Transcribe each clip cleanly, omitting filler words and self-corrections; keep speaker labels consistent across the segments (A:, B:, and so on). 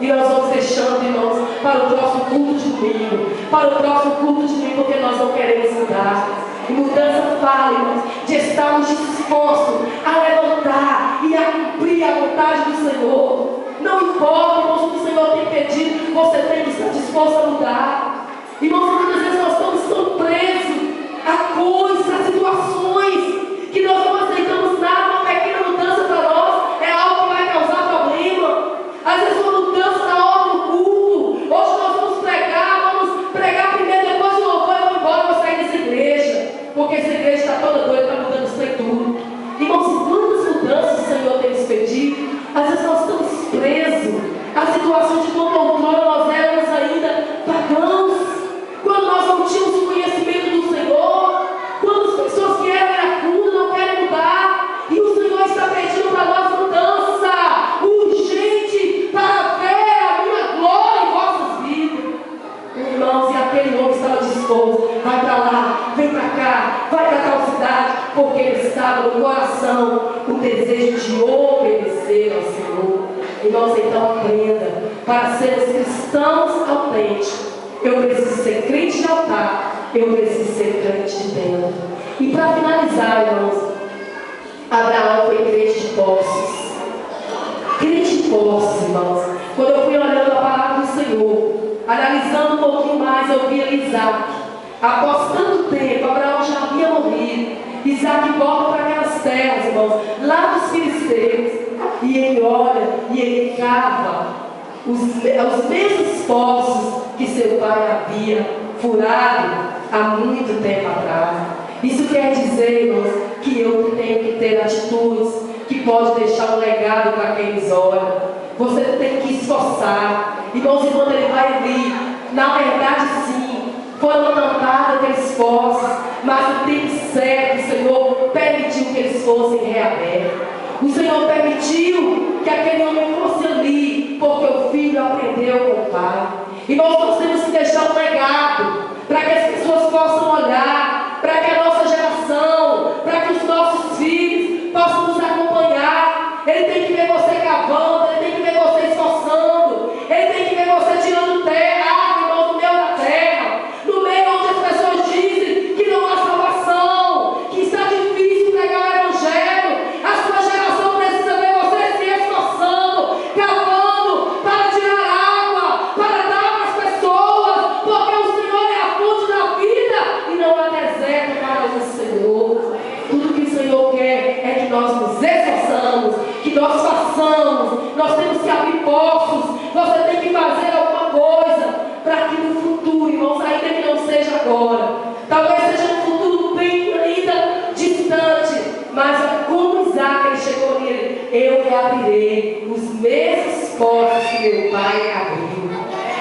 A: E nós vamos deixando, irmãos, para o próximo culto de domingo. Para o próximo culto de domingo, porque nós não queremos mudar. E mudança fala, irmãos, de estarmos dispostos a levantar e a cumprir a vontade do Senhor. Não importa, irmãos, o que o Senhor tem pedido, você tem que estar disposto a mudar. Irmãos, muitas vezes nós estamos tão presos a coisas, a situações, que nós não aceitamos nada. Uma pequena mudança para nós é algo que vai causar problema. Às vezes uma mudança na hora do culto. Hoje nós vamos pregar primeiro, depois de louvor, eu vou embora, eu vou sair dessa igreja, porque essa igreja está toda doida, está mudando isso aí tudo. Irmãos, quantas mudanças o Senhor tem nos pedido? Às vezes nós estamos presos a situações de como outrora nós éramos ainda pagãos, quando nós não tínhamos o conhecimento do Senhor, quando as pessoas que eram iracundas não querem mudar, e o Senhor está pedindo para nós mudança urgente para ver a minha glória em vossas vidas. Irmãos, e aquele homem estava disposto, vai para lá, vem para cá, vai para tal cidade, porque ele estava no coração o desejo de obedecer ao Senhor. Irmãos, então aprenda, para sermos cristãos autênticos, eu preciso ser crente de altar, eu preciso ser crente de tenda. E para finalizar, irmãos, Abraão foi crente de posses. Crente de posses, irmãos. Quando eu fui olhando a palavra do Senhor, analisando um pouquinho mais, eu vi Isaac. Após tanto tempo, Abraão já havia morrido. Isaac volta para aquelas terras, irmãos, lá dos filisteus. E ele olha e ele cava os mesmos poços que seu pai havia furado há muito tempo atrás. Isso quer dizer, irmãos, que eu tenho que ter atitudes que podem deixar um legado para quem nos olha. Você tem que esforçar. Irmãos, e quando ele vai ali, na verdade sim, foram plantados aqueles poços, mas no tempo certo o Senhor permitiu que eles fossem reabertos. O Senhor permitiu que aquele homem fosse ali, porque o filho aprendeu com o pai. E nós temos que deixar um legado, para que as pessoas possam olhar, para que a nossa geração, para que os nossos filhos possam nos acompanhar. Ele tem que ver você cavando, ele tem que ver você esforçando, ele tem que ver você tirando terra, irmão, no meio da terra, no meio onde as pessoas dizem que não há salvação, que está difícil pregar o evangelho. A sua geração precisa ver você se esforçando, cavando para tirar água, para dar para as pessoas, porque o Senhor é a fonte da vida e não há deserto para o Senhor. Tudo que o Senhor quer é que nós nos esforçamos, que nós façamos. Nós temos que abrir poços. Você tem que fazer alguma coisa para que no futuro, irmãos, ainda que não seja agora, talvez seja no futuro bem ainda distante, mas como Isaac, ele chegou nele, eu reabrirei os mesmos poços que meu pai abriu.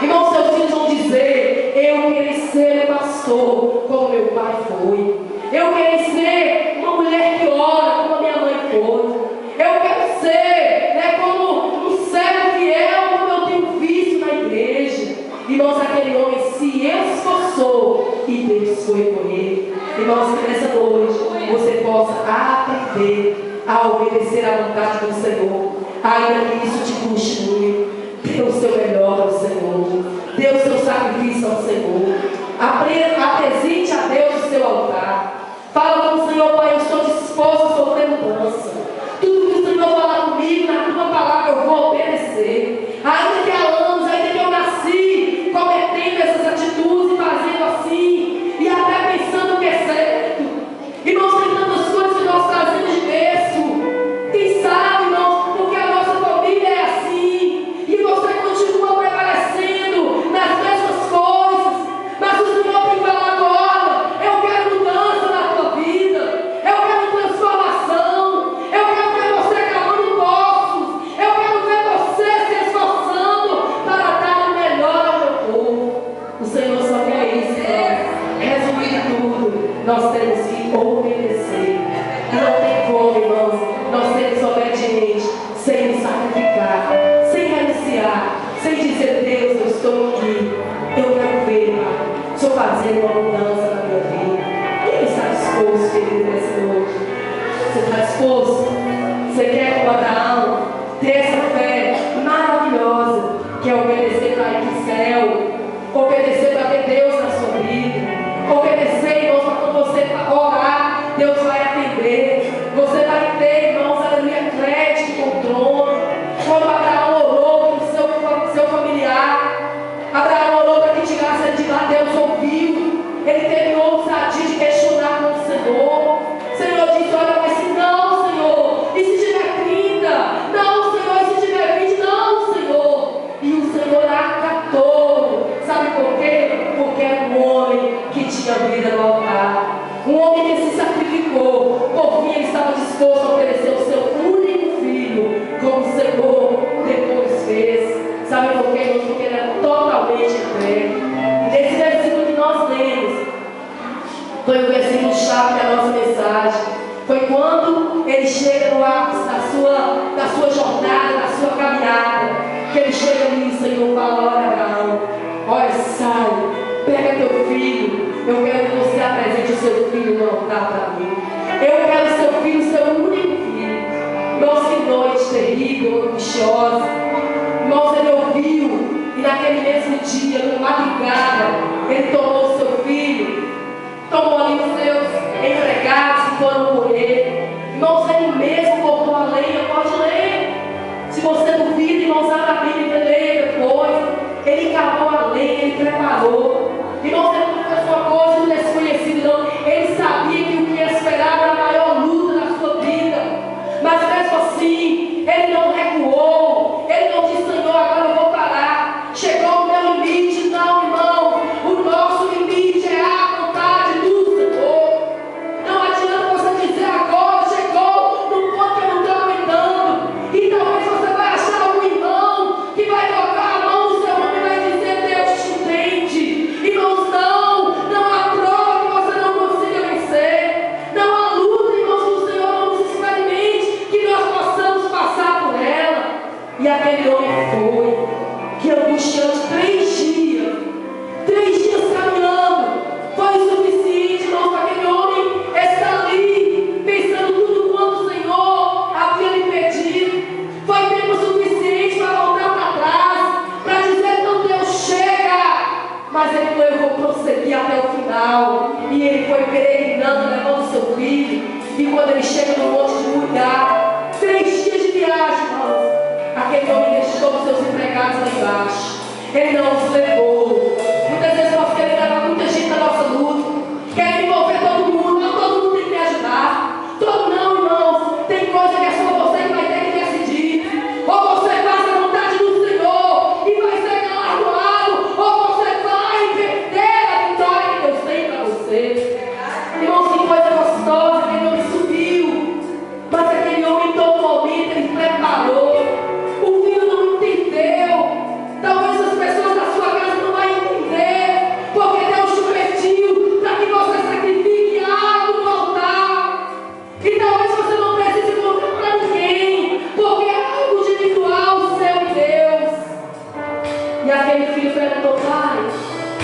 A: Irmãos, seus filhos vão dizer: eu quero ser pastor como meu pai foi, eu quero ser uma mulher que ora como a minha mãe foi, eu quero ser como um servo fiel como eu tenho visto na igreja. Irmãos, aquele homem se esforçou e Deus foi com ele. Irmãos, que nessa noite você possa aprender a obedecer à vontade do Senhor, ainda que isso te custe muito. Dê o seu melhor ao Senhor, dê o seu sacrifício ao Senhor, apresente a Deus o seu altar. Fala com o Senhor: Pai, eu estou disposto a sofrer mudança. Tudo que o Senhor falar comigo, na tua palavra eu vou obedecer. Ainda que há anos, ainda que eu nasci cometendo essas atitudes e fazendo assim, e até pensando que é certo. Irmãos, tem tantas coisas que nós trazemos de berço. Quem sabe, irmãos, porque a nossa família é assim, e você continua prevalecendo nas mesmas coisas, mas o Senhor tem falado: olha, eu quero mudança na tua vida, eu quero transformação, eu quero ver você cavando poços, eu quero ver você se esforçando para dar o melhor ao meu povo. O Senhor só quer isso, irmãos. Resumindo tudo, nós temos que obedecer. Não tem como, irmãos, nós sermos obedientes sem nos sacrificar, sem renunciar, sem dizer: Deus, eu estou aqui, eu quero ver, Pai, estou fazendo uma mudança na minha vida. Quem está disposto, querido, nessa noite? Você está disposto? Você quer, como Abraão, ter essa fé maravilhosa que é obedecer para ir para o céu, obedecer para ter Deus na sua vida, obedecer, irmãos, para quando você orar, Deus vai atender. Você vai ter, irmãos, aleluia, crédito com o trono. Quando Abraão orou para o seu familiar, Abraão orou para que tirasse ele de lá, Deus ouviu. Ele teve ousadia de questionar com o Senhor. O Senhor disse: olha, mas se não, Senhor, e se tiver 30? Não, Senhor, e se tiver 20? Não, Senhor. E o Senhor acatou. Sabe por quê? Porque era um homem que tinha vida no altar. Um homem que se sacrificou. Por fim, ele estava disposto a oferecer o seu único filho, como o Senhor depois fez. Sabe por quê, irmãos? Porque ele era totalmente entregue. Nesse versículo que nós lemos, foi o versículo chave da nossa mensagem. Foi quando ele chega no ápice da sua jornada, da sua caminhada, que ele chega ali, Senhor, fala: olha, Abraão, olha, sai, pega teu filho. Eu quero que você apresente o seu filho no altar para mim. Eu quero o seu filho, o seu único filho. Irmãos, que noite terrível, angustiosa. Irmãos, ele ouviu, e naquele mesmo dia, numa madrugada, ele tomou o seu filho, tomou ali os seus empregados que foram morrer. Irmãos, ele mesmo cortou a lenha. Pode ler. Se você duvida, irmãos, abra a Bíblia e leia depois. Ele cavou a lenha, ele preparou. Irmãos, ele não fez uma coisa do desconhecido, não. Ele sabia que o que esperava era a maior luta da sua vida. Mas mesmo assim, ele não recuou. Ele não disse: Senhor, agora eu vou parar. Chegou o meu limite. Não, irmão. O nosso limite é a vontade do Senhor. Não adianta você dizer: agora chegou num ponto que eu não estou aguentando. E talvez você vai achar algum irmão que vai tocar a mão do seu homem e vai dizer: Deus te entende. Irmãos, não há prova que você não consiga vencer. Não há luta, irmãos, que o Senhor não nos experimente, que nós possamos passar por ela. E aquele homem foi, que angustiante, 3 dias caminhando, foi o suficiente, irmãos, para aquele homem estar ali, pensando tudo quanto o Senhor havia lhe pedido. Foi tempo suficiente para voltar para trás, para dizer: não, Deus, chega. Mas ele não errou, prosseguir até o final. E ele foi peregrinando, levando o seu filho. E quando ele chega no monte de Moriá, 3 dias de viagem, irmãos, aquele homem deixou os seus empregados lá embaixo. Ele não os levou. Muitas vezes nós queremos levar muita gente na nossa luta. Queremos envolver todo mundo. Não, todo mundo tem que me ajudar. Todo não, irmãos. Tem coisa que é só você que vai ter que decidir. Ou você faz a vontade do Senhor e vai ser galardoado, ou você vai perder a vitória que Deus tem para você. Irmãos, que coisa gostosa. Aquele homem subiu. Mas aquele homem, em todo momento, ele preparou. O filho não entendeu. Talvez as pessoas da sua casa não vão entender, porque Deus te pediu para que você sacrifique algo no altar. E talvez você não precise contar para ninguém, porque é algo individual, seu e Deus. E aquele filho perguntou: pai,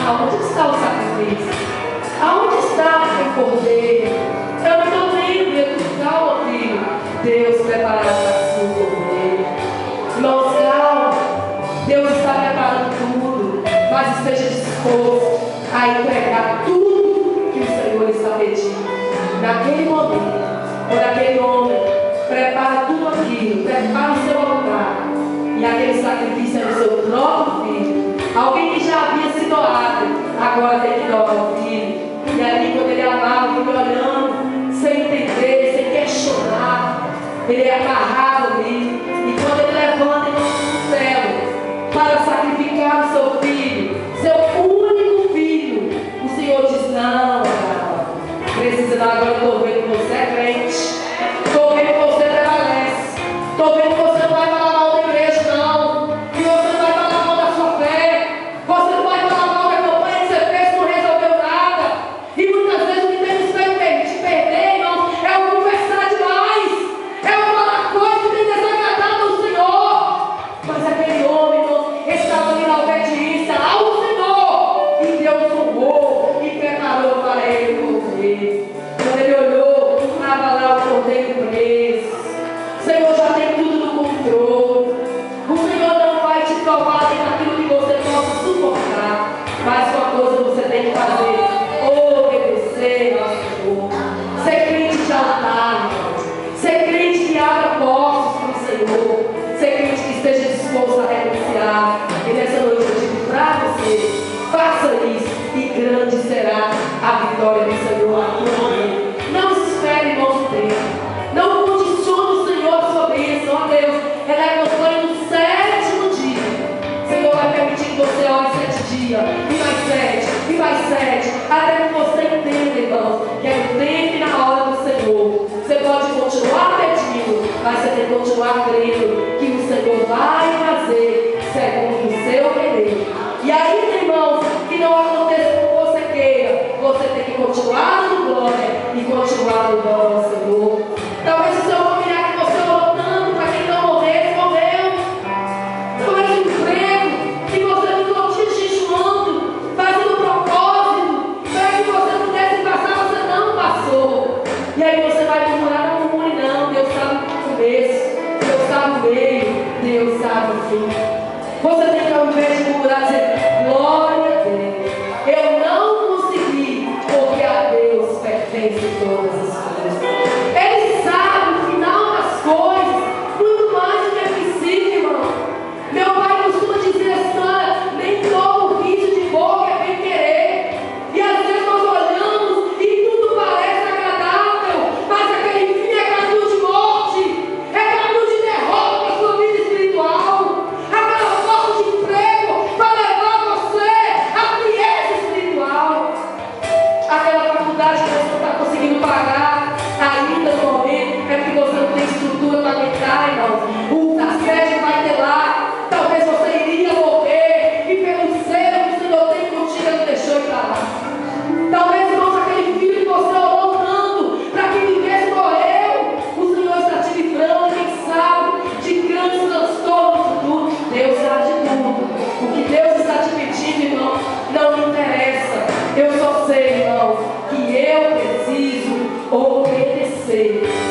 A: aonde está o sacrifício? Aonde está o cordeiro? Eu não estou vendo. Ele disse: calma, filho, Deus preparará para si o cordeiro. Irmãos, calma. Deus está preparando tudo, mas esteja disposto a entregar tudo que o Senhor está pedindo. Naquele momento, quando aquele homem prepara tudo aquilo, prepara o seu altar, e aquele sacrifício é o seu próprio filho, alguém que já havia se doado, agora tem que doar o filho. E ali, quando ele amava, ele olhando, sem entender, sem questionar, ele amarrava ali, e quando ele levanta ele no céu para sacrificar o seu filho, seu único filho, o Senhor diz: não, precisa não, agora eu estou vendo que você é crente, estou vendo que você prevalece, estou vendo que você não vai falar mal da igreja, não, que você não vai falar mal da sua fé, você não vai falar mal da campanha que você fez, não resolveu nada. E muitas vezes o que temos feito de perder, irmãos, é o conversar demais, é o falar coisas que tem desagradado ao Senhor. Mas aquele homem, estava ali na obediência ao Senhor, e Deus honrou e preparou para ele o cordeiro. Quando ele olhou, estava lá o cordeiro preso. O Senhor já tem tudo no controle. O Senhor não vai te provar nem na E aí você vai murmurar, não murmure não. Deus sabe o começo, Deus sabe o meio, Deus sabe o fim. Você tem que, ao invés de murmurar, dizer: glória a Deus, eu não consegui, porque a Deus pertence todas as coisas. Ele sabe o final das coisas, muito mais do que é possível, irmão. Meu pai costuma dizer assim: olha, nem todo riso de boca é bem querer. E às vezes nós olhamos e tudo parece agradável, mas aquele fim é caminho de morte, é caminho de derrota para a sua vida espiritual. Aquela falta de emprego vai levar você à frieza espiritual. Aquela faculdade que você não está conseguindo pagar ainda no momento, é porque você não tem estrutura para aguentar, irmão. A sede vai ter lá. Talvez você iria morrer e pelo zelo que o Senhor tem contigo, Ele deixou ir para lá. Talvez, irmãos, aquele filho que você orou tanto para que vivesse, morreu. O Senhor está te livrando, quem sabe, de grandes transtornos no futuro. Deus sabe de tudo. O que Deus está te pedindo, irmão, não me interessa. Eu só sei, irmão, que eu preciso obedecer.